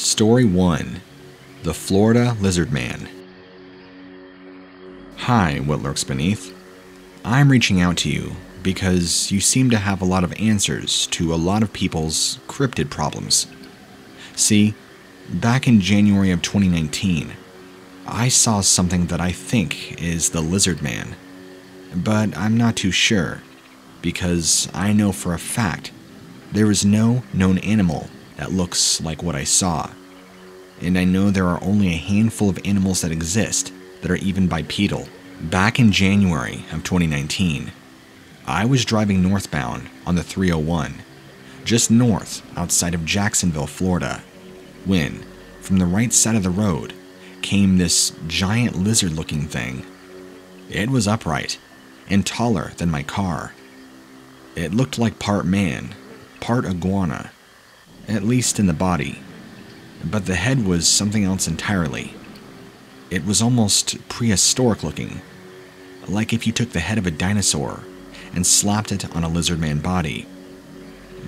Story 1. The Florida Lizardman. Hi, what lurks beneath. I'm reaching out to you because you seem to have a lot of answers to a lot of people's cryptid problems. See, back in January of 2019, I saw something that I think is the Lizardman, but I'm not too sure because I know for a fact there is no known animal that looks like what I saw, and I know there are only a handful of animals that exist that are even bipedal. Back in January of 2019, I was driving northbound on the 301, just north outside of Jacksonville, Florida, when, from the right side of the road, came this giant lizard-looking thing. It was upright and taller than my car. It looked like part man, part iguana, at least in the body, but the head was something else entirely. It was almost prehistoric looking, like if you took the head of a dinosaur and slapped it on a lizardman body.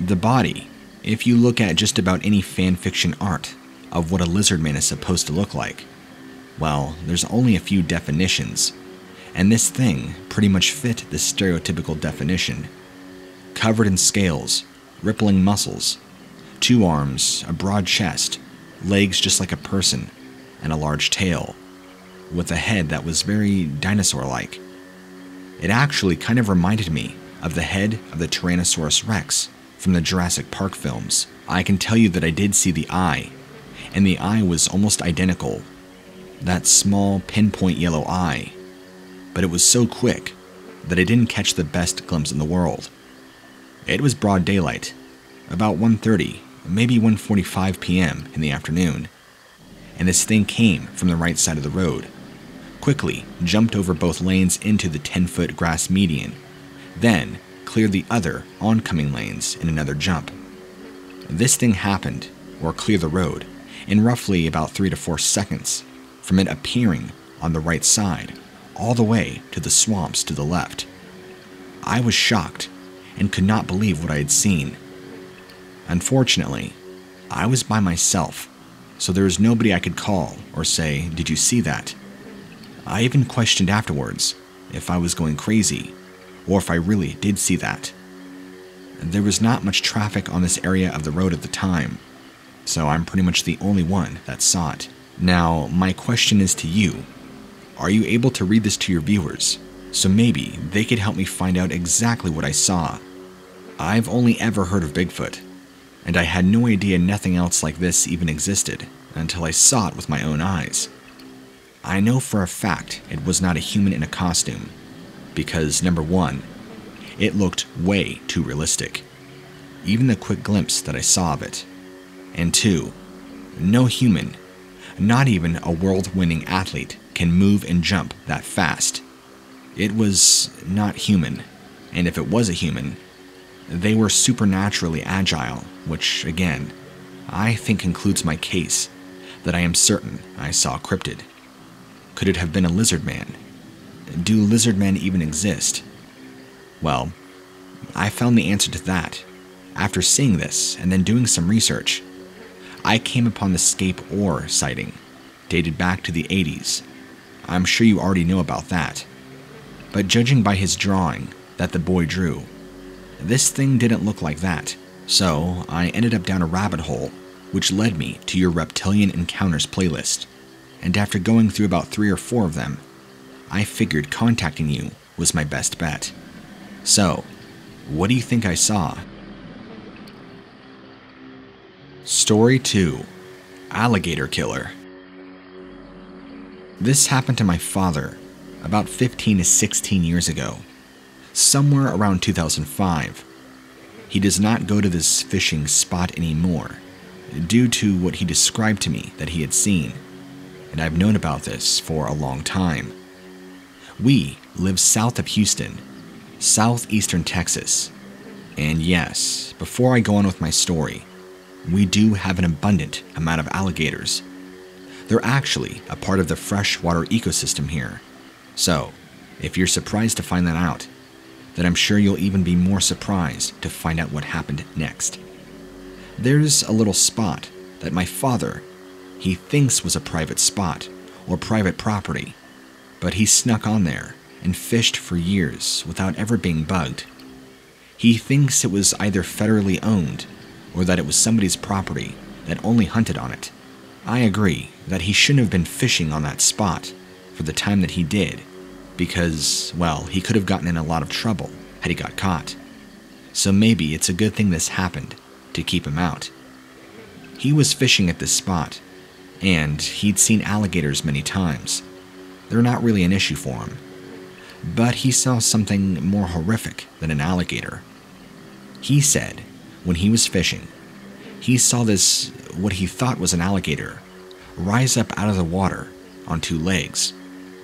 The body, if you look at just about any fan fiction art of what a lizardman is supposed to look like, well, there's only a few definitions, and this thing pretty much fit the stereotypical definition. Covered in scales, rippling muscles, 2 arms, a broad chest, legs just like a person, and a large tail, with a head that was very dinosaur-like. It actually kind of reminded me of the head of the Tyrannosaurus Rex from the Jurassic Park films. I can tell you that I did see the eye, and the eye was almost identical. That small, pinpoint yellow eye. But it was so quick that I didn't catch the best glimpse in the world. It was broad daylight, about 1:30, maybe 1:45 p.m. in the afternoon, and this thing came from the right side of the road, quickly jumped over both lanes into the 10-foot grass median, then cleared the other oncoming lanes in another jump. This thing happened, or cleared the road, in roughly about 3 to 4 seconds, from it appearing on the right side, all the way to the swamps to the left. I was shocked and could not believe what I had seen. Unfortunately, I was by myself, so there was nobody I could call or say, "Did you see that?" I even questioned afterwards if I was going crazy, or if I really did see that. There was not much traffic on this area of the road at the time, so I'm pretty much the only one that saw it. Now, my question is to you. Are you able to read this to your viewers, so maybe they could help me find out exactly what I saw? I've only ever heard of Bigfoot, and I had no idea nothing else like this even existed until I saw it with my own eyes. I know for a fact it was not a human in a costume, because number 1, it looked way too realistic, even the quick glimpse that I saw of it, and 2, no human, not even a world-winning athlete, can move and jump that fast. It was not human, and if it was a human, they were supernaturally agile, which, again, I think concludes my case that I am certain I saw a cryptid. Could it have been a lizardman? Do lizardmen even exist? Well, I found the answer to that. After seeing this and then doing some research, I came upon the Scape Ore sighting, dated back to the 80s. I'm sure you already know about that. But judging by his drawing that the boy drew, this thing didn't look like that. So I ended up down a rabbit hole, which led me to your Reptilian Encounters playlist. And after going through about 3 or 4 of them, I figured contacting you was my best bet. So, what do you think I saw? Story 2. Alligator Killer. This happened to my father about 15 to 16 years ago, somewhere around 2005. He does not go to this fishing spot anymore, due to what he described to me that he had seen, and I've known about this for a long time. We live south of Houston, southeastern Texas, and yes, before I go on with my story, we do have an abundant amount of alligators. They're actually a part of the freshwater ecosystem here, so if you're surprised to find that out, then I'm sure you'll even be more surprised to find out what happened next. There's a little spot that my father he thinks was a private spot or private property, but he snuck on there and fished for years without ever being bugged. He thinks it was either federally owned or that it was somebody's property that only hunted on it. I agree that he shouldn't have been fishing on that spot for the time that he did because, well, he could have gotten in a lot of trouble had he got caught. So maybe it's a good thing this happened to keep him out. He was fishing at this spot, and he'd seen alligators many times. They're not really an issue for him. But he saw something more horrific than an alligator. He said, when he was fishing, he saw this, what he thought was an alligator, rise up out of the water on two legs,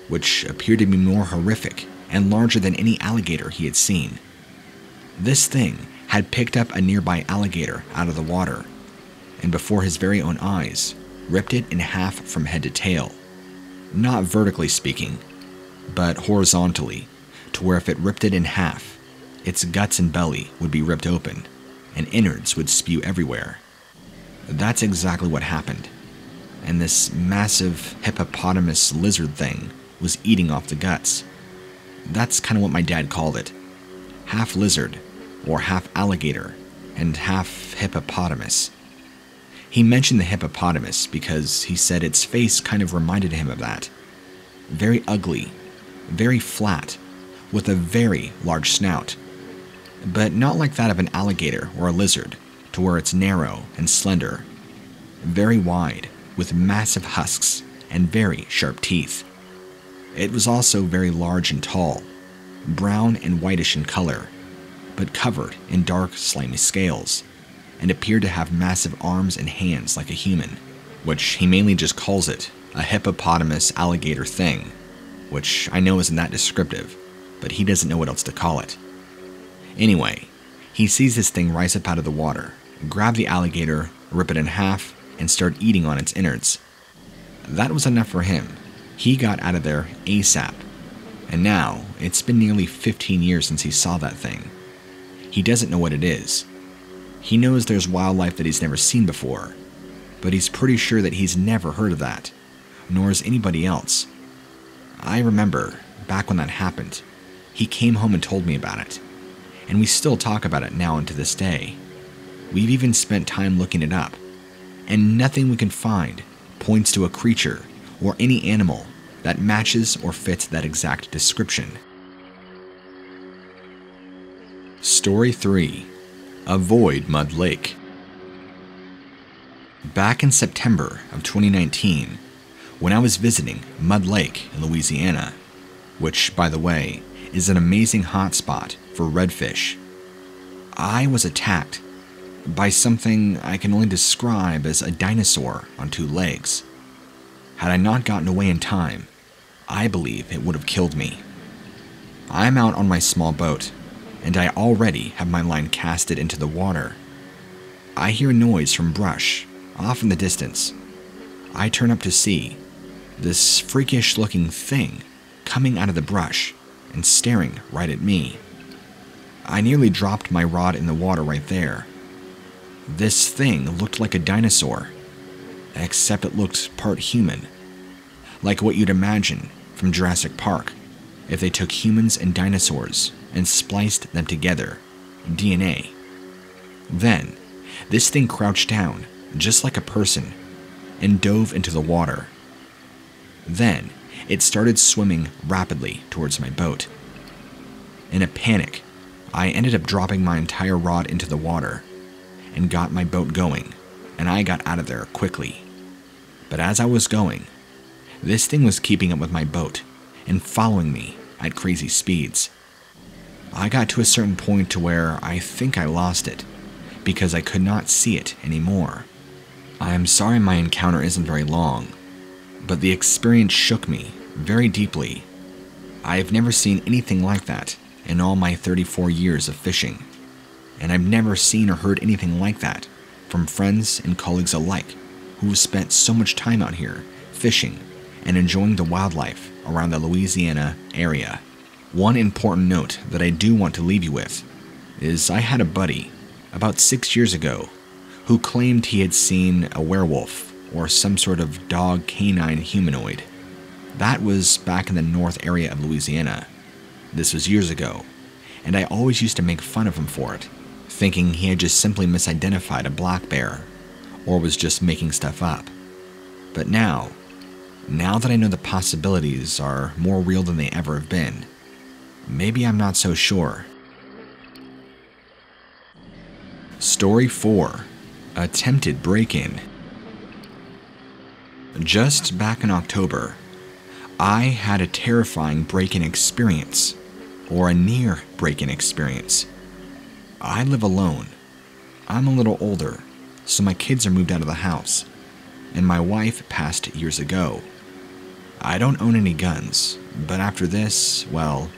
which appeared to be more horrific and larger than any alligator he had seen. This thing had picked up a nearby alligator out of the water, and before his very own eyes, ripped it in half from head to tail. Not vertically speaking, but horizontally, to where if it ripped it in half, its guts and belly would be ripped open, and innards would spew everywhere. That's exactly what happened, and this massive hippopotamus lizard thing was eating off the guts. That's kind of what my dad called it. Half lizard, or half alligator, and half hippopotamus. He mentioned the hippopotamus because he said its face kind of reminded him of that. Very ugly, very flat, with a very large snout. But not like that of an alligator or a lizard, to where it's narrow and slender. Very wide, with massive husks and very sharp teeth. It was also very large and tall, brown and whitish in color, but covered in dark, slimy scales, and appeared to have massive arms and hands like a human, which he mainly just calls it a hippopotamus alligator thing, which I know isn't that descriptive, but he doesn't know what else to call it. Anyway, he sees this thing rise up out of the water, grab the alligator, rip it in half, and start eating on its innards. That was enough for him. He got out of there ASAP, and now it's been nearly 15 years since he saw that thing. He doesn't know what it is. He knows there's wildlife that he's never seen before, but he's pretty sure that he's never heard of that, nor has anybody else. I remember, back when that happened, he came home and told me about it, and we still talk about it now and to this day. We've even spent time looking it up, and nothing we can find points to a creature or any animal that matches or fits that exact description. Story 3. Avoid Mud Lake. Back in September of 2019, when I was visiting Mud Lake in Louisiana, which, by the way, is an amazing hotspot for redfish, I was attacked by something I can only describe as a dinosaur on two legs. Had I not gotten away in time, I believe it would have killed me. I'm out on my small boat, and I already have my line casted into the water. I hear a noise from brush, off in the distance. I turn up to see this freakish-looking thing coming out of the brush and staring right at me. I nearly dropped my rod in the water right there. This thing looked like a dinosaur, except it looked part human, like what you'd imagine from Jurassic Park if they took humans and dinosaurs and spliced them together, DNA. Then, this thing crouched down, just like a person, and dove into the water. Then, it started swimming rapidly towards my boat. In a panic, I ended up dropping my entire rod into the water and got my boat going, and I got out of there quickly. But as I was going, this thing was keeping up with my boat and following me at crazy speeds. I got to a certain point to where I think I lost it because I could not see it anymore. I am sorry my encounter isn't very long, but the experience shook me very deeply. I have never seen anything like that in all my 34 years of fishing, and I've never seen or heard anything like that from friends and colleagues alike who have spent so much time out here fishing and enjoying the wildlife around the Louisiana area. One important note that I do want to leave you with is I had a buddy about 6 years ago who claimed he had seen a werewolf or some sort of dog canine humanoid. That was back in the north area of Louisiana. This was years ago, and I always used to make fun of him for it, thinking he had just simply misidentified a black bear, or was just making stuff up. But now that I know the possibilities are more real than they ever have been, maybe I'm not so sure. Story 4. Attempted break-in. Just back in October, I had a terrifying break-in experience, or a near break-in experience. I live alone. I'm a little older, so my kids are moved out of the house, and my wife passed years ago. I don't own any guns, but after this, well,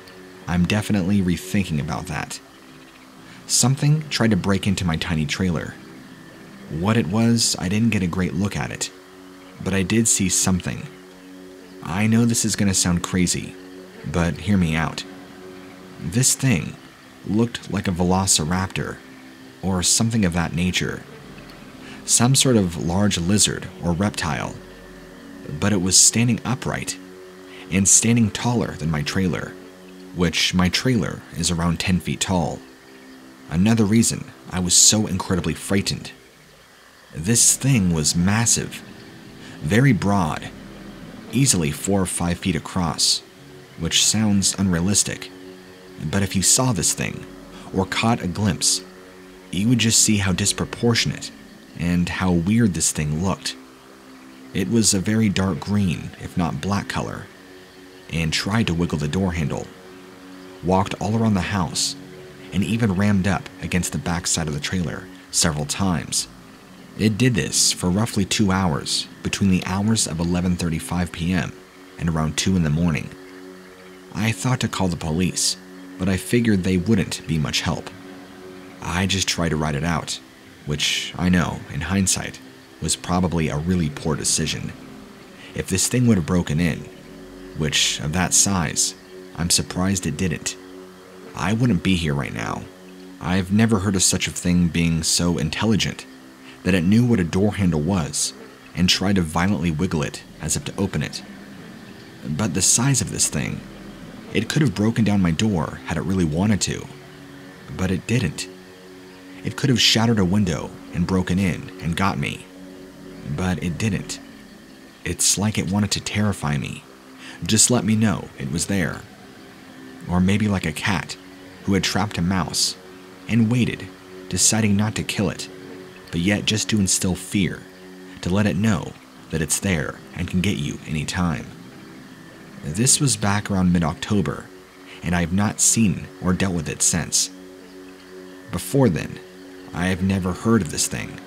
I'm definitely rethinking about that. Something tried to break into my tiny trailer. What it was, I didn't get a great look at it, but I did see something. I know this is going to sound crazy, but hear me out. This thing looked like a velociraptor, or something of that nature. Some sort of large lizard or reptile, but it was standing upright and standing taller than my trailer, which my trailer is around 10 feet tall. Another reason I was so incredibly frightened. This thing was massive, very broad, easily 4 or 5 feet across, which sounds unrealistic, but if you saw this thing, or caught a glimpse, you would just see how disproportionate and how weird this thing looked. It was a very dark green, if not black color, and tried to wiggle the door handle, walked all around the house, and even rammed up against the backside of the trailer several times. It did this for roughly 2 hours, between the hours of 11:35 p.m. and around 2 in the morning. I thought to call the police, but I figured they wouldn't be much help. I just tried to ride it out, which I know, in hindsight, was probably a really poor decision. If this thing would have broken in, which of that size, I'm surprised it didn't, I wouldn't be here right now. I've never heard of such a thing being so intelligent that it knew what a door handle was and tried to violently wiggle it as if to open it. But the size of this thing, it could have broken down my door had it really wanted to, but it didn't. It could have shattered a window and broken in and got me, but it didn't. It's like it wanted to terrify me, just let me know it was there. Or maybe like a cat who had trapped a mouse and waited, deciding not to kill it, but yet just to instill fear, to let it know that it's there and can get you anytime. This was back around mid-October, and I have not seen or dealt with it since. Before then, I have never heard of this thing,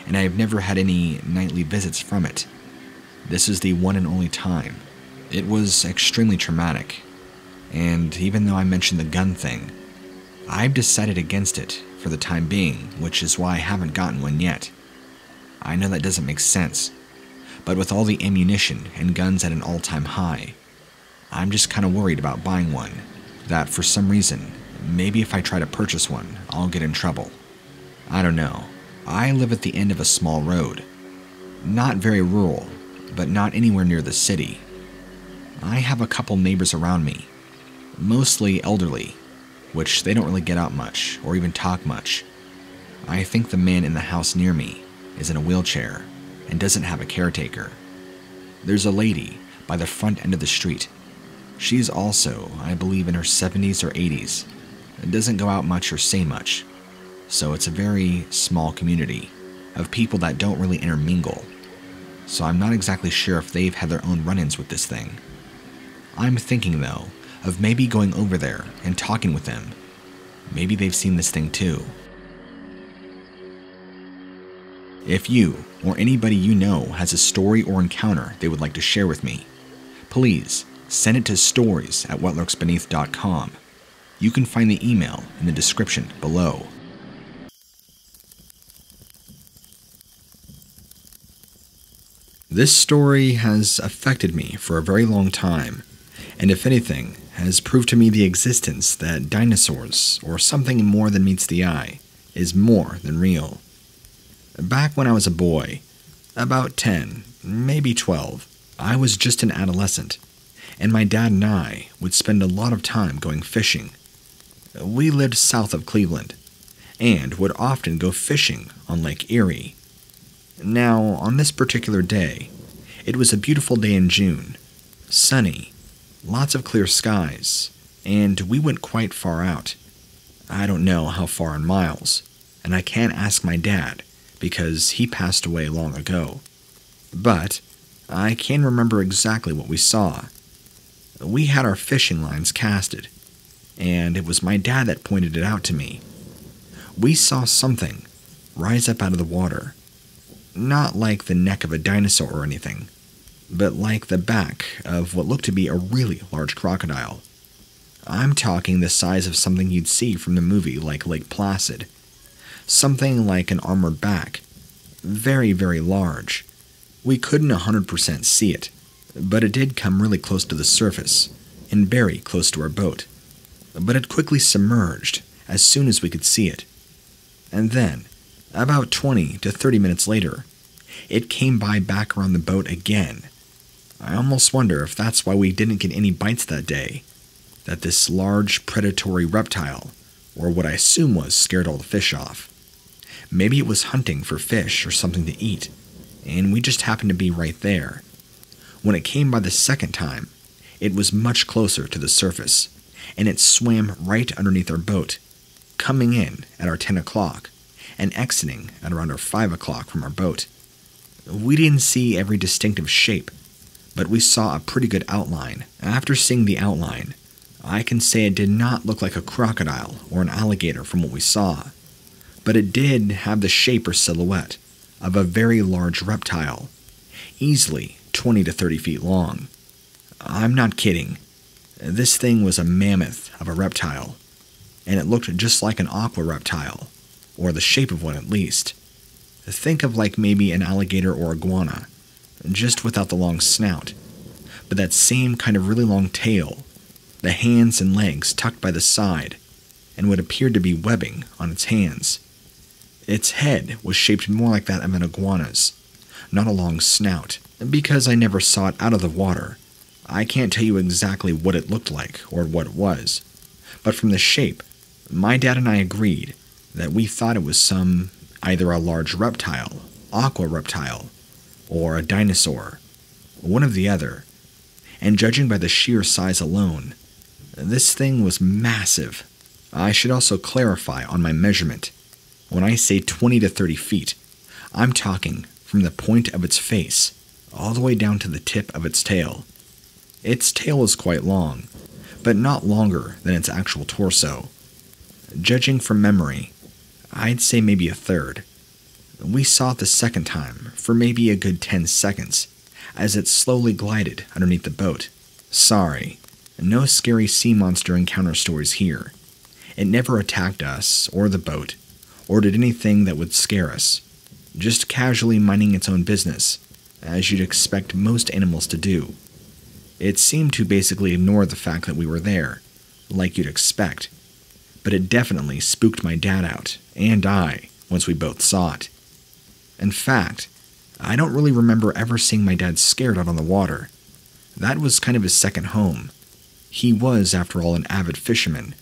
and I have never had any nightly visits from it. This is the one and only time. It was extremely traumatic, and even though I mentioned the gun thing, I've decided against it for the time being, which is why I haven't gotten one yet. I know that doesn't make sense, but with all the ammunition and guns at an all-time high, I'm just kind of worried about buying one, that for some reason, maybe if I try to purchase one, I'll get in trouble. I don't know. I live at the end of a small road. Not very rural, but not anywhere near the city. I have a couple neighbors around me, mostly elderly, which they don't really get out much or even talk much. I think the man in the house near me is in a wheelchair and doesn't have a caretaker. There's a lady by the front end of the street. She's also, I believe, in her 70s or 80s and doesn't go out much or say much. So it's a very small community of people that don't really intermingle. So I'm not exactly sure if they've had their own run-ins with this thing. I'm thinking, though, of maybe going over there and talking with them. Maybe they've seen this thing too. If you or anybody you know has a story or encounter they would like to share with me, please send it to stories@whatlurksbeneath.com. You can find the email in the description below. This story has affected me for a very long time, and if anything, has proved to me the existence that dinosaurs, or something more than meets the eye, is more than real. Back when I was a boy, About 10, maybe 12. I was just an adolescent, and my dad and I would spend a lot of time going fishing. We lived south of Cleveland, and would often go fishing on Lake Erie. Now, on this particular day, it was a beautiful day in June, sunny, lots of clear skies, and we went quite far out. I don't know how far in miles, and I can't ask my dad because he passed away long ago. But I can remember exactly what we saw. We had our fishing lines casted, and it was my dad that pointed it out to me. We saw something rise up out of the water. Not like the neck of a dinosaur or anything, but like the back of what looked to be a really large crocodile. I'm talking the size of something you'd see from the movie like Lake Placid. Something like an armored back. Very, very large. We couldn't 100% see it, but it did come really close to the surface, and very close to our boat. But it quickly submerged as soon as we could see it. And then, about 20 to 30 minutes later, it came by back around the boat again. I almost wonder if that's why we didn't get any bites that day. That this large predatory reptile, or what I assume was, scared all the fish off. Maybe it was hunting for fish or something to eat, and we just happened to be right there. When it came by the second time, it was much closer to the surface, and it swam right underneath our boat, coming in at our 10 o'clock and exiting at around our 5 o'clock from our boat. We didn't see every distinctive shape, but we saw a pretty good outline. After seeing the outline, I can say it did not look like a crocodile or an alligator from what we saw, but it did have the shape or silhouette of a very large reptile, easily 20 to 30 feet long. I'm not kidding. This thing was a mammoth of a reptile, and it looked just like an aqua reptile, or the shape of one at least. Think of like maybe an alligator or iguana, just without the long snout, but that same kind of really long tail, the hands and legs tucked by the side, and what appeared to be webbing on its hands. Its head was shaped more like that of an iguana's, not a long snout. Because I never saw it out of the water, I can't tell you exactly what it looked like or what it was, but from the shape, my dad and I agreed that we thought it was either a large reptile, aqua reptile, or a dinosaur, one of the other, and judging by the sheer size alone, this thing was massive. I should also clarify on my measurement. When I say 20 to 30 feet, I'm talking from the point of its face all the way down to the tip of its tail. Its tail was quite long, but not longer than its actual torso. Judging from memory, I'd say maybe a third. We saw it the second time for maybe a good 10 seconds as it slowly glided underneath the boat. Sorry, no scary sea monster encounter stories here. It never attacked us or the boat, or did anything that would scare us, just casually minding its own business, as you'd expect most animals to do. It seemed to basically ignore the fact that we were there, like you'd expect, but it definitely spooked my dad out, and I, once we both saw it. In fact, I don't really remember ever seeing my dad scared out on the water. That was kind of his second home. He was, after all, an avid fisherman,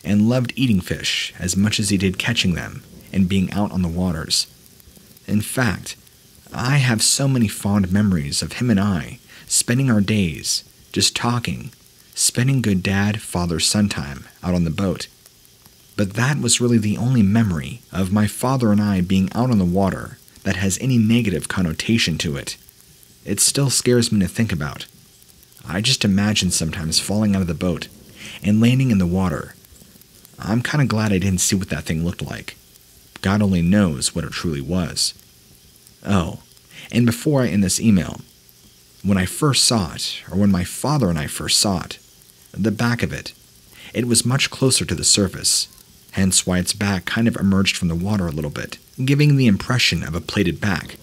and loved eating fish as much as he did catching them and being out on the waters. In fact, I have so many fond memories of him and I spending our days just talking, spending good dad, father, son time out on the boat. But that was really the only memory of my father and I being out on the water that has any negative connotation to it. It still scares me to think about. I just imagine sometimes falling out of the boat and landing in the water. I'm kind of glad I didn't see what that thing looked like. God only knows what it truly was. Oh, and before I end this email, when I first saw it, or when my father and I first saw it, the back of it, it was much closer to the surface, hence why its back kind of emerged from the water a little bit, giving the impression of a plated back,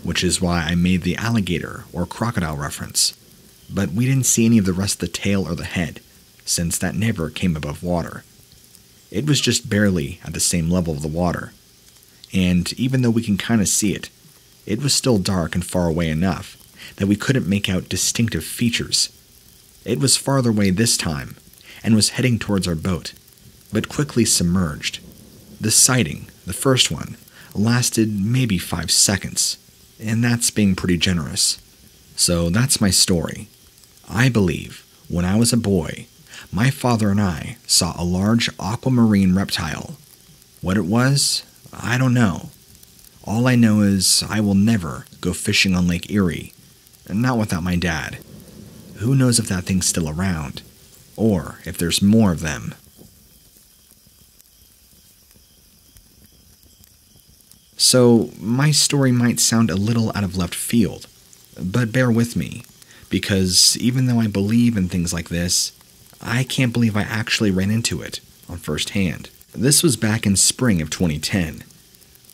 which is why I made the alligator or crocodile reference. But we didn't see any of the rest of the tail or the head, since that never came above water. It was just barely at the same level of the water, and even though we can kind of see it, It was still dark and far away enough that we couldn't make out distinctive features. It was farther away this time and was heading towards our boat, but quickly submerged. The sighting, the first one, lasted maybe 5 seconds, and that's being pretty generous. So that's my story. I believe when I was a boy, my father and I saw a large aquamarine reptile. What it was, I don't know. All I know is I will never go fishing on Lake Erie, not without my dad. Who knows if that thing's still around, or if there's more of them. So, my story might sound a little out of left field, but bear with me, because even though I believe in things like this, I can't believe I actually ran into it on first hand. This was back in spring of 2010.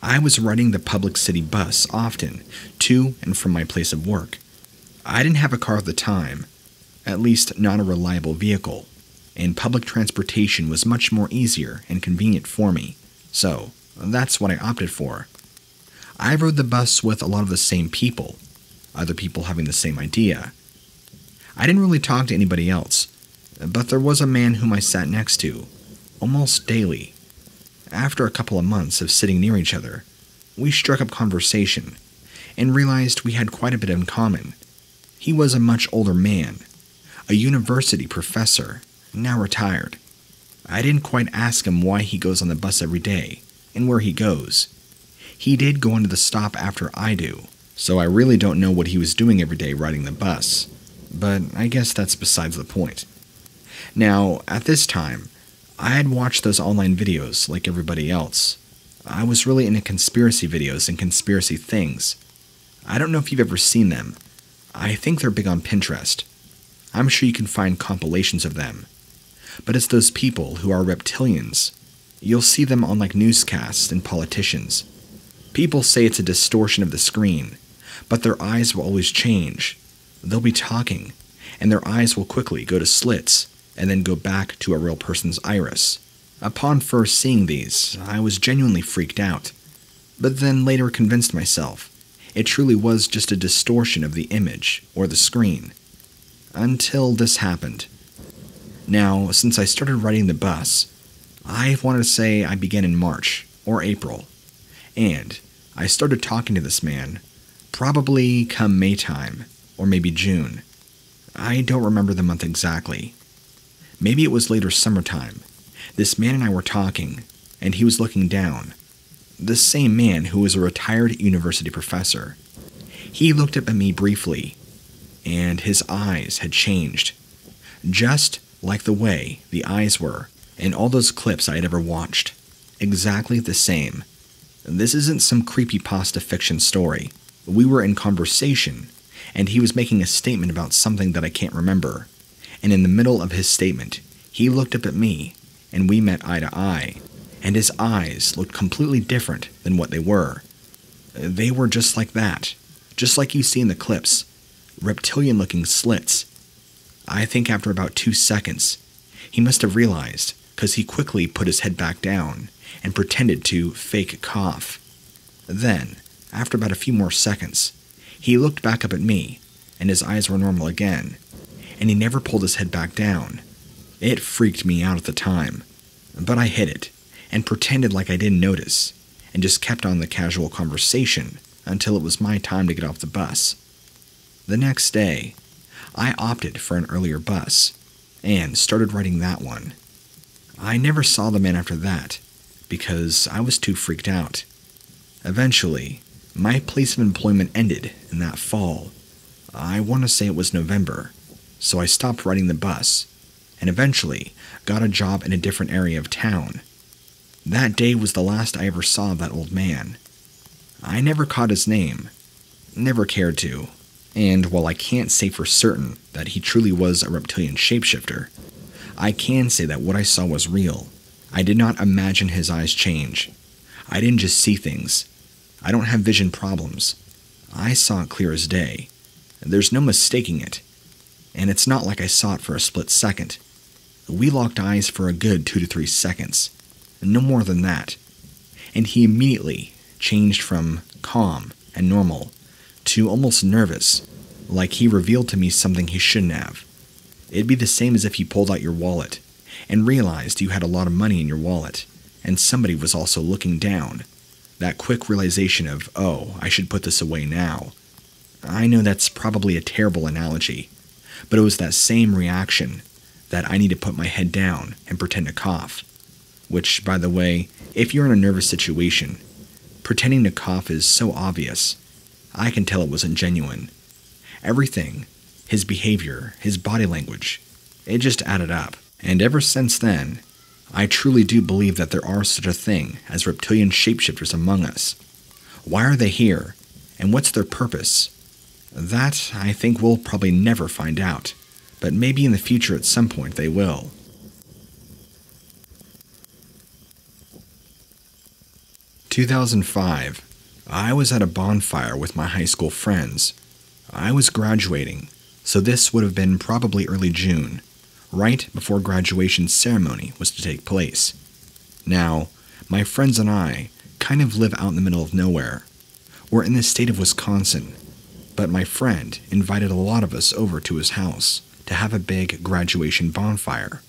I was riding the public city bus often to and from my place of work. I didn't have a car at the time, at least not a reliable vehicle, and public transportation was much more easier and convenient for me, so that's what I opted for. I rode the bus with a lot of the same people, other people having the same idea. I didn't really talk to anybody else, but there was a man whom I sat next to, almost daily. After a couple of months of sitting near each other, we struck up conversation and realized we had quite a bit in common. He was a much older man, a university professor, now retired. I didn't quite ask him why he goes on the bus every day and where he goes. He did go into the stop after I do, so I really don't know what he was doing every day riding the bus, but I guess that's besides the point. Now, at this time, I had watched those online videos like everybody else. I was really into conspiracy videos and conspiracy things. I don't know if you've ever seen them. I think they're big on Pinterest. I'm sure you can find compilations of them. But it's those people who are reptilians. You'll see them on like newscasts and politicians. People say it's a distortion of the screen, but their eyes will always change. They'll be talking, and their eyes will quickly go to slits, and then go back to a real person's iris. Upon first seeing these, I was genuinely freaked out, but then later convinced myself it truly was just a distortion of the image or the screen. Until this happened. Now, since I started riding the bus, I want to say I began in March or April, and I started talking to this man probably come May time, or maybe June. I don't remember the month exactly. Maybe it was later summertime. This man and I were talking, and he was looking down. The same man who was a retired university professor. He looked up at me briefly, and his eyes had changed. Just like the way the eyes were in all those clips I had ever watched. Exactly the same. This isn't some creepypasta fiction story. We were in conversation, and he was making a statement about something that I can't remember. And in the middle of his statement, he looked up at me, and we met eye to eye, and his eyes looked completely different than what they were. They were just like that, just like you see in the clips, reptilian-looking slits. I think after about 2 seconds, he must have realized, because he quickly put his head back down and pretended to fake cough. Then, after about a few more seconds, he looked back up at me, and his eyes were normal again, and he never pulled his head back down. It freaked me out at the time, but I hid it, and pretended like I didn't notice, and just kept on the casual conversation until it was my time to get off the bus. The next day, I opted for an earlier bus, and started riding that one. I never saw the man after that, because I was too freaked out. Eventually, my place of employment ended in that fall. I want to say it was November, so I stopped riding the bus, and eventually got a job in a different area of town. That day was the last I ever saw of that old man. I never caught his name, never cared to, and while I can't say for certain that he truly was a reptilian shapeshifter, I can say that what I saw was real. I did not imagine his eyes change. I didn't just see things. I don't have vision problems. I saw it clear as day. There's no mistaking it. And it's not like I saw it for a split second. We locked eyes for a good 2 to 3 seconds. No more than that. And he immediately changed from calm and normal, to almost nervous, like he revealed to me something he shouldn't have. It'd be the same as if he pulled out your wallet and realized you had a lot of money in your wallet, and somebody was also looking down. That quick realization of, oh, I should put this away now. I know that's probably a terrible analogy, but it was that same reaction, that I need to put my head down and pretend to cough. Which, by the way, if you're in a nervous situation, pretending to cough is so obvious. I can tell it wasn't genuine. Everything, his behavior, his body language, it just added up. And ever since then, I truly do believe that there are such a thing as reptilian shapeshifters among us. Why are they here, and what's their purpose? That, I think, we'll probably never find out, but maybe in the future at some point they will. In 2005, I was at a bonfire with my high school friends. I was graduating, so this would have been probably early June, right before graduation ceremony was to take place. Now, my friends and I kind of live out in the middle of nowhere. We're in the state of Wisconsin, but my friend invited a lot of us over to his house to have a big graduation bonfire.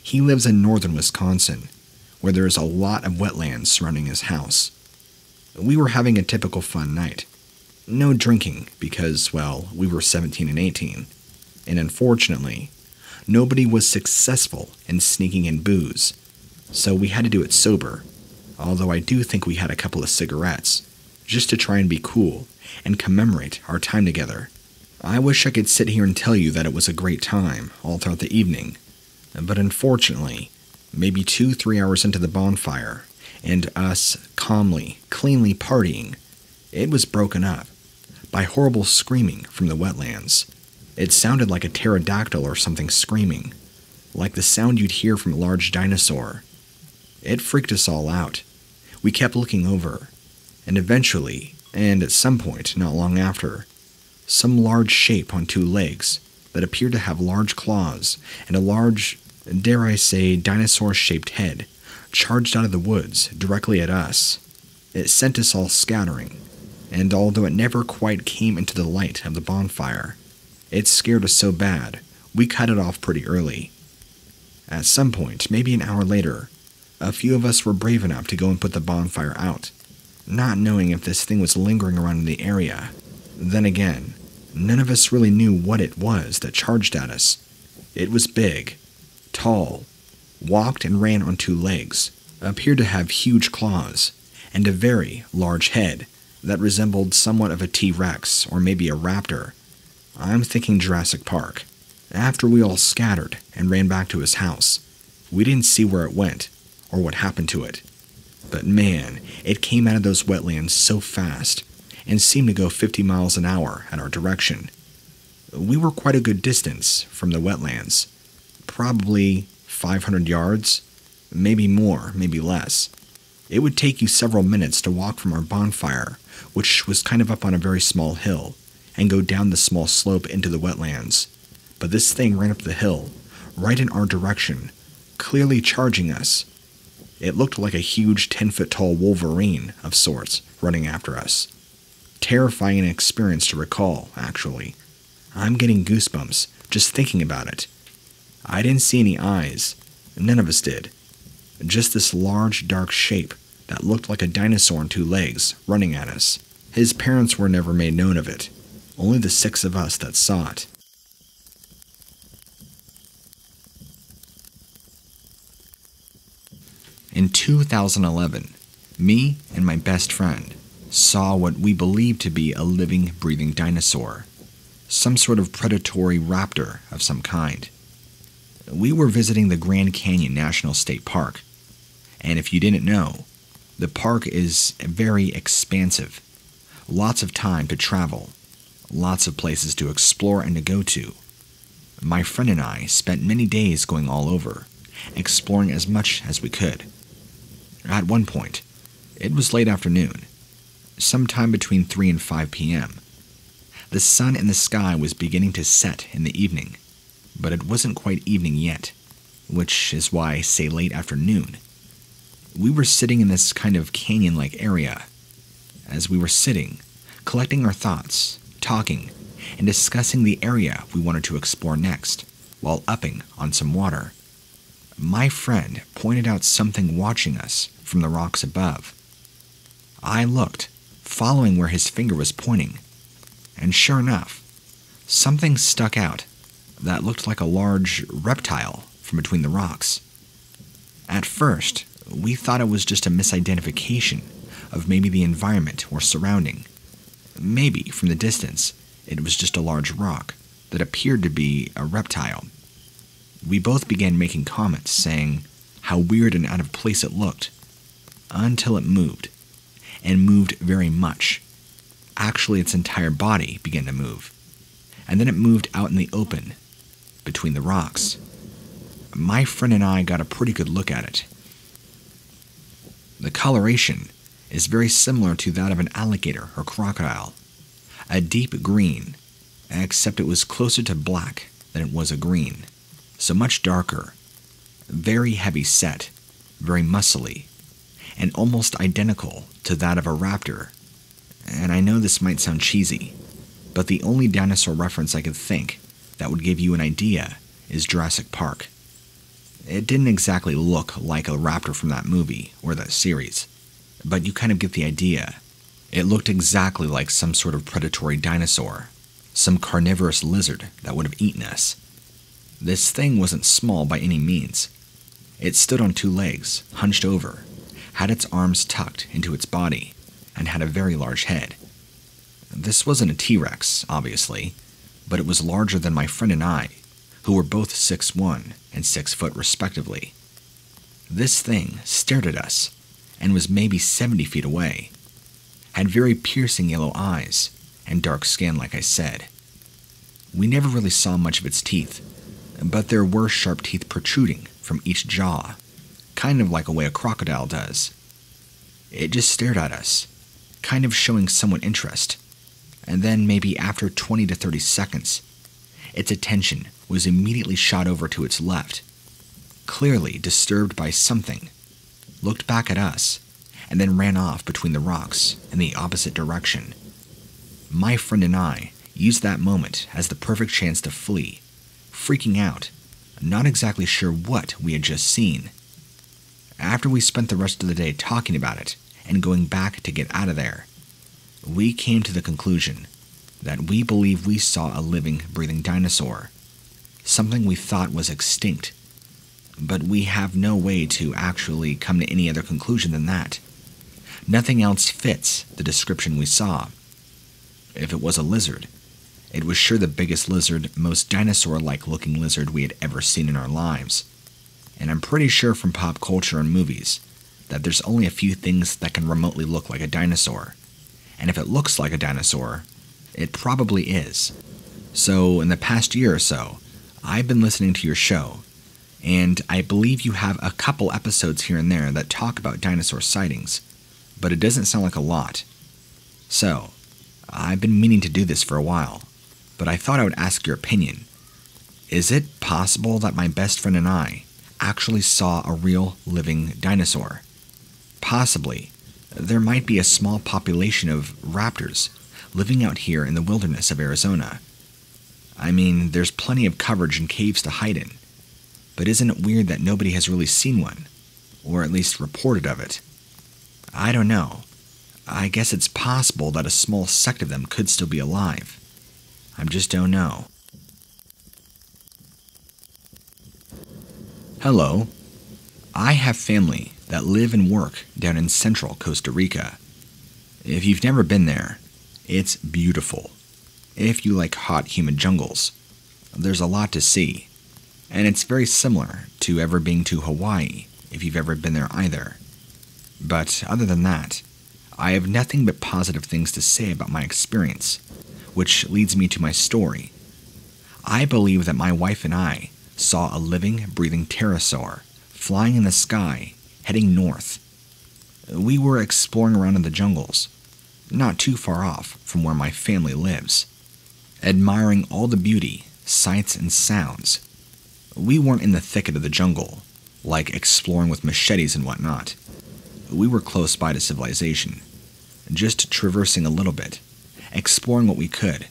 He lives in northern Wisconsin, where there is a lot of wetlands surrounding his house. We were having a typical fun night. No drinking because, well, we were 17 and 18, and unfortunately, nobody was successful in sneaking in booze, so we had to do it sober, although I do think we had a couple of cigarettes, just to try and be cool and commemorate our time together. I wish I could sit here and tell you that it was a great time all throughout the evening, but unfortunately, maybe 2-3 hours into the bonfire, and us calmly, cleanly partying, it was broken up by horrible screaming from the wetlands. It sounded like a pterodactyl or something screaming, like the sound you'd hear from a large dinosaur. It freaked us all out. We kept looking over, and eventually, and at some point not long after, some large shape on 2 legs that appeared to have large claws and a large, dare I say, dinosaur-shaped head charged out of the woods directly at us. It sent us all scattering, and although it never quite came into the light of the bonfire, it scared us so bad, we cut it off pretty early. At some point, maybe an hour later, a few of us were brave enough to go and put the bonfire out, not knowing if this thing was lingering around in the area. Then again, none of us really knew what it was that charged at us. It was big, tall, walked and ran on 2 legs, appeared to have huge claws, and a very large head that resembled somewhat of a T-Rex or maybe a raptor. I'm thinking Jurassic Park. After we all scattered and ran back to his house, we didn't see where it went or what happened to it. But man, it came out of those wetlands so fast and seemed to go 50 miles an hour in our direction. We were quite a good distance from the wetlands, probably 500 yards, maybe more, maybe less. It would take you several minutes to walk from our bonfire, which was kind of up on a very small hill, and go down the small slope into the wetlands. But this thing ran up the hill, right in our direction, clearly charging us. It looked like a huge 10-foot-tall Wolverine of sorts running after us. Terrifying experience to recall, actually. I'm getting goosebumps just thinking about it. I didn't see any eyes. None of us did. Just this large, dark shape that looked like a dinosaur on 2 legs running at us. His parents were never made known of it. Only the 6 of us that saw it. In 2011, me and my best friend saw what we believed to be a living, breathing dinosaur. Some sort of predatory raptor of some kind. We were visiting the Grand Canyon National State Park, and if you didn't know, the park is very expansive. Lots of time to travel, lots of places to explore and to go to. My friend and I spent many days going all over, exploring as much as we could. At one point, it was late afternoon, sometime between 3 and 5 p.m. The sun in the sky was beginning to set in the evening, but it wasn't quite evening yet, which is why I say late afternoon. We were sitting in this kind of canyon-like area. As we were sitting, collecting our thoughts, talking, and discussing the area we wanted to explore next, while upping on some water. My friend pointed out something watching us from the rocks above. I looked, following where his finger was pointing, and sure enough, something stuck out that looked like a large reptile from between the rocks. At first, we thought it was just a misidentification of maybe the environment or surrounding. Maybe, from the distance, it was just a large rock that appeared to be a reptile. We both began making comments saying how weird and out of place it looked, until it moved, and moved very much. Actually, its entire body began to move, and then it moved out in the open, between the rocks. My friend and I got a pretty good look at it. The coloration is very similar to that of an alligator or crocodile, a deep green, except it was closer to black than it was a green, so much darker, very heavy set, very muscly, and almost identical to that of a raptor. And I know this might sound cheesy, but the only dinosaur reference I could think that would give you an idea is Jurassic Park. It didn't exactly look like a raptor from that movie or that series, but you kind of get the idea. It looked exactly like some sort of predatory dinosaur, some carnivorous lizard that would have eaten us. This thing wasn't small by any means. It stood on two legs, hunched over, had its arms tucked into its body, and had a very large head. This wasn't a T-Rex, obviously, but it was larger than my friend and I, who were both 6'1" and 6 foot respectively. This thing stared at us, and was maybe 70 feet away, had very piercing yellow eyes, and dark skin like I said. We never really saw much of its teeth, but there were sharp teeth protruding from each jaw, kind of like a way a crocodile does. It just stared at us, kind of showing somewhat interest, and then maybe after 20 to 30 seconds, its attention was immediately shot over to its left, clearly disturbed by something, looked back at us, and then ran off between the rocks in the opposite direction. My friend and I used that moment as the perfect chance to flee, freaking out, not exactly sure what we had just seen. After we spent the rest of the day talking about it and going back to get out of there, we came to the conclusion that we believe we saw a living, breathing dinosaur, something we thought was extinct, but we have no way to actually come to any other conclusion than that. Nothing else fits the description we saw. If it was a lizard, it was sure the biggest lizard, most dinosaur-like looking lizard we had ever seen in our lives. And I'm pretty sure from pop culture and movies that there's only a few things that can remotely look like a dinosaur. And if it looks like a dinosaur, it probably is. So in the past year or so, I've been listening to your show, and I believe you have a couple episodes here and there that talk about dinosaur sightings, but it doesn't sound like a lot. So, I've been meaning to do this for a while, but I thought I would ask your opinion. Is it possible that my best friend and I actually saw a real living dinosaur? Possibly. There might be a small population of raptors living out here in the wilderness of Arizona. I mean, there's plenty of coverage and caves to hide in, but isn't it weird that nobody has really seen one, or at least reported of it? I don't know. I guess it's possible that a small sect of them could still be alive. I just don't know. Hello. I have family that live and work down in central Costa Rica. If you've never been there, it's beautiful. If you like hot, humid jungles, there's a lot to see, and it's very similar to ever being to Hawaii, if you've ever been there either. But other than that, I have nothing but positive things to say about my experience, which leads me to my story. I believe that my wife and I saw a living, breathing pterosaur flying in the sky, heading north. We were exploring around in the jungles, not too far off from where my family lives, admiring all the beauty, sights, and sounds. We weren't in the thicket of the jungle, like exploring with machetes and whatnot. We were close by to civilization, just traversing a little bit, exploring what we could.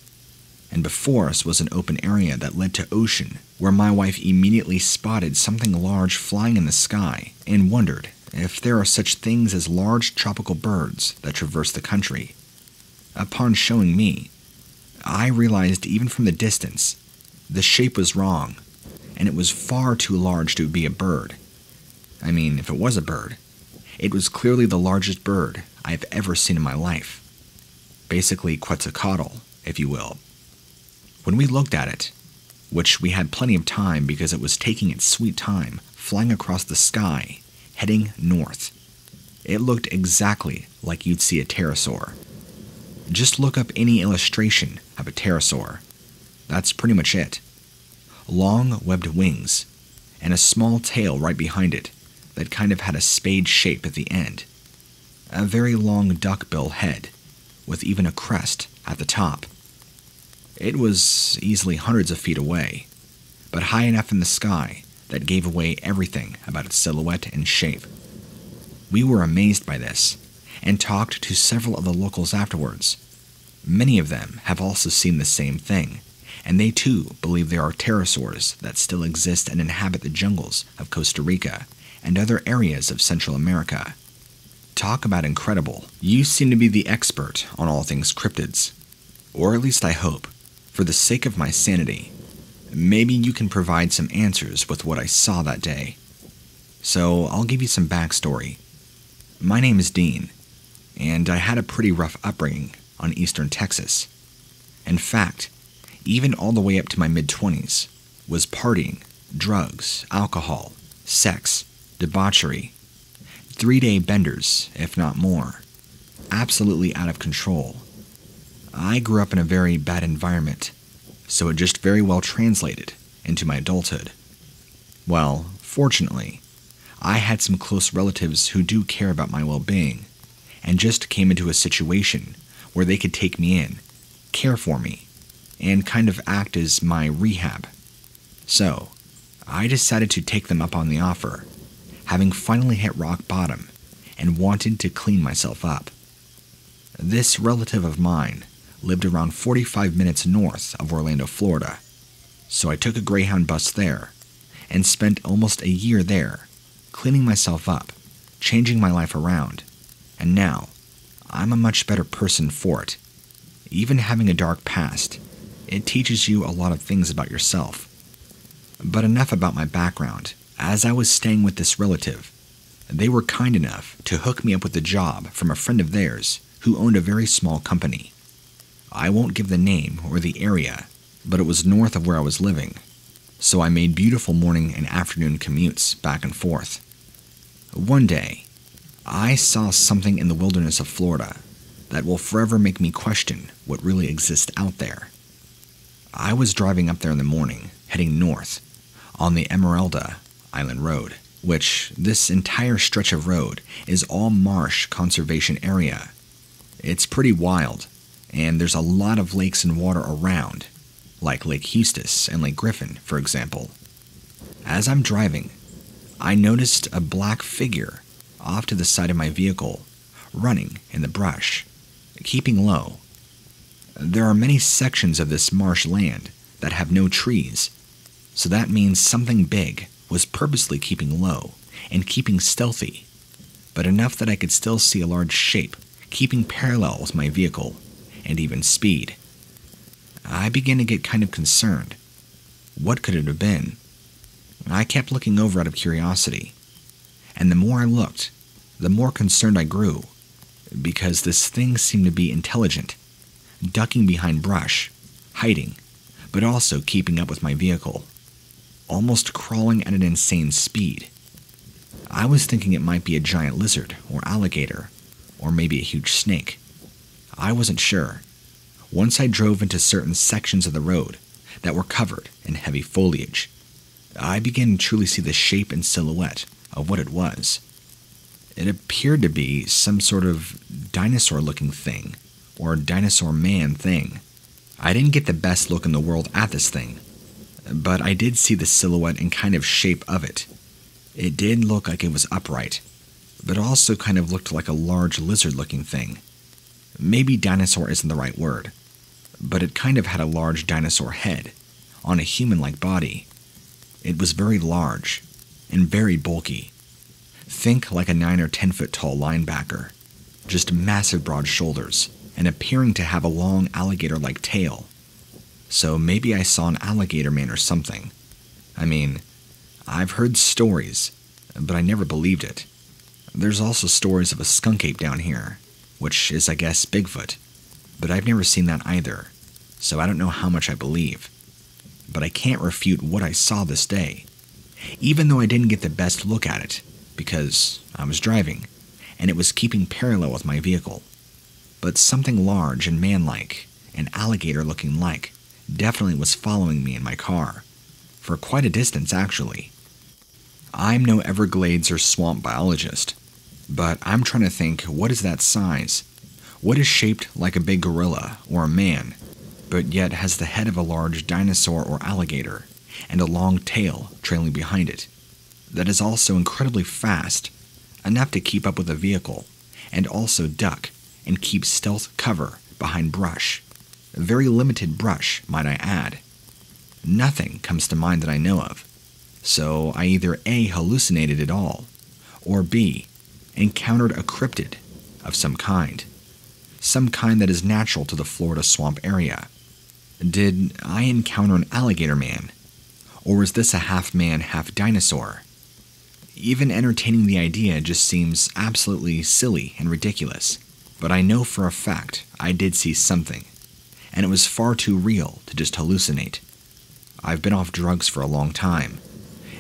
And before us was an open area that led to ocean, where my wife immediately spotted something large flying in the sky and wondered if there are such things as large tropical birds that traverse the country. Upon showing me, I realized even from the distance, the shape was wrong, and it was far too large to be a bird. I mean, if it was a bird, it was clearly the largest bird I have ever seen in my life. Basically Quetzalcoatl, if you will. When we looked at it, which we had plenty of time because it was taking its sweet time flying across the sky, heading north, it looked exactly like you'd see a pterosaur. Just look up any illustration of a pterosaur. That's pretty much it. Long webbed wings, and a small tail right behind it that kind of had a spade shape at the end. A very long duckbill head, with even a crest at the top. It was easily hundreds of feet away, but high enough in the sky that gave away everything about its silhouette and shape. We were amazed by this, and talked to several of the locals afterwards. Many of them have also seen the same thing, and they too believe there are pterosaurs that still exist and inhabit the jungles of Costa Rica and other areas of Central America. Talk about incredible. You seem to be the expert on all things cryptids. Or at least I hope. For the sake of my sanity, maybe you can provide some answers with what I saw that day. So I'll give you some backstory. My name is Dean, and I had a pretty rough upbringing on eastern Texas. In fact, even all the way up to my mid-20s, was partying, drugs, alcohol, sex, debauchery, 3-day benders, if not more. Absolutely out of control. I grew up in a very bad environment, so it just very well translated into my adulthood. Well, fortunately, I had some close relatives who do care about my well-being, and just came into a situation where they could take me in, care for me, and kind of act as my rehab. So, I decided to take them up on the offer, having finally hit rock bottom and wanted to clean myself up. This relative of mine lived around 45 minutes north of Orlando, Florida, so I took a Greyhound bus there and spent almost a year there, cleaning myself up, changing my life around, and now I'm a much better person for it. Even having a dark past, it teaches you a lot of things about yourself. But enough about my background. As I was staying with this relative, they were kind enough to hook me up with a job from a friend of theirs who owned a very small company. I won't give the name or the area, but it was north of where I was living, so I made beautiful morning and afternoon commutes back and forth. One day, I saw something in the wilderness of Florida that will forever make me question what really exists out there. I was driving up there in the morning, heading north, on the Emeralda Island Road, which this entire stretch of road is all marsh conservation area. It's pretty wild, and there's a lot of lakes and water around, like Lake Eustis and Lake Griffin, for example. As I'm driving, I noticed a black figure off to the side of my vehicle, running in the brush, keeping low. There are many sections of this marsh land that have no trees, so that means something big was purposely keeping low and keeping stealthy, but enough that I could still see a large shape keeping parallel with my vehicle, and even speed. I began to get kind of concerned. What could it have been? I kept looking over out of curiosity, and the more I looked, the more concerned I grew, because this thing seemed to be intelligent, ducking behind brush, hiding, but also keeping up with my vehicle, almost crawling at an insane speed. I was thinking it might be a giant lizard or alligator, or maybe a huge snake. I wasn't sure. Once I drove into certain sections of the road that were covered in heavy foliage, I began to truly see the shape and silhouette of what it was. It appeared to be some sort of dinosaur-looking thing, or dinosaur man thing. I didn't get the best look in the world at this thing, but I did see the silhouette and kind of shape of it. It did look like it was upright, but also kind of looked like a large lizard-looking thing. Maybe dinosaur isn't the right word, but it kind of had a large dinosaur head on a human-like body. It was very large and very bulky. Think like a 9 or 10 foot tall linebacker, just massive broad shoulders and appearing to have a long alligator-like tail. So maybe I saw an alligator man or something. I mean, I've heard stories, but I never believed it. There's also stories of a skunk ape down here, which is, I guess, Bigfoot, but I've never seen that either, so I don't know how much I believe. But I can't refute what I saw this day, even though I didn't get the best look at it, because I was driving, and it was keeping parallel with my vehicle. But something large and man-like, and alligator-looking like, definitely was following me in my car, for quite a distance actually. I'm no Everglades or swamp biologist, but I'm trying to think, what is that size? What is shaped like a big gorilla or a man, but yet has the head of a large dinosaur or alligator, and a long tail trailing behind it, that is also incredibly fast, enough to keep up with a vehicle, and also duck and keep stealth cover behind brush. Very limited brush, might I add. Nothing comes to mind that I know of, so I either A, hallucinated it all, or B, encountered a cryptid of some kind that is natural to the Florida swamp area. Did I encounter an alligator man, or was this a half man, half dinosaur? Even entertaining the idea just seems absolutely silly and ridiculous, but I know for a fact I did see something, and it was far too real to just hallucinate. I've been off drugs for a long time,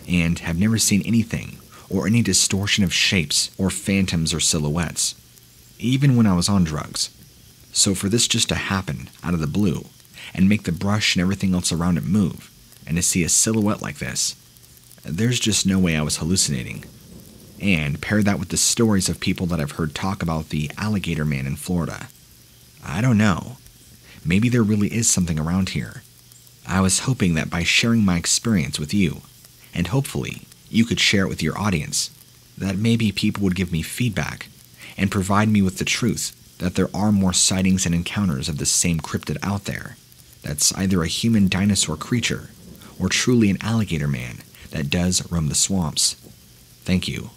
and have never seen anything or any distortion of shapes or phantoms or silhouettes, even when I was on drugs. So for this just to happen out of the blue, and make the brush and everything else around it move, and to see a silhouette like this, there's just no way I was hallucinating. And pair that with the stories of people that I've heard talk about the alligator man in Florida. I don't know. Maybe there really is something around here. I was hoping that by sharing my experience with you, and hopefully you could share it with your audience, that maybe people would give me feedback and provide me with the truth that there are more sightings and encounters of the same cryptid out there, that's either a human dinosaur creature or truly an alligator man that does roam the swamps. Thank you.